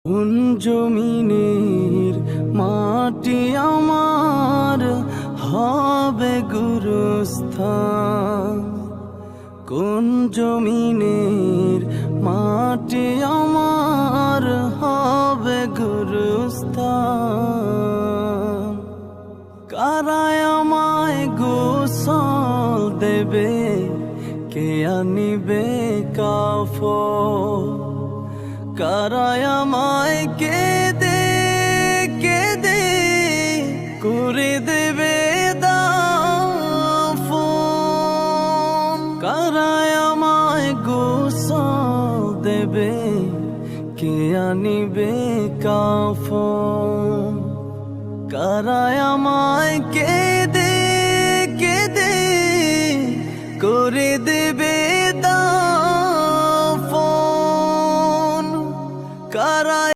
কোন জমিনের মাটি আমার হবে গুরুস্থান, কোন জমিনের মাটি আমার হবে গুরুস্থান। কারায় আমায় গোসল দেবে, কে আনিবে কাফন। কারায় আমায় কেঁদে কেঁদে করে দেবে দাফন। কারায় আমায় গোসল দেবে, কে আনিবে কাফন। কারায় আমায় কেঁদে কেঁদে করে দেবে দাফন। কারায়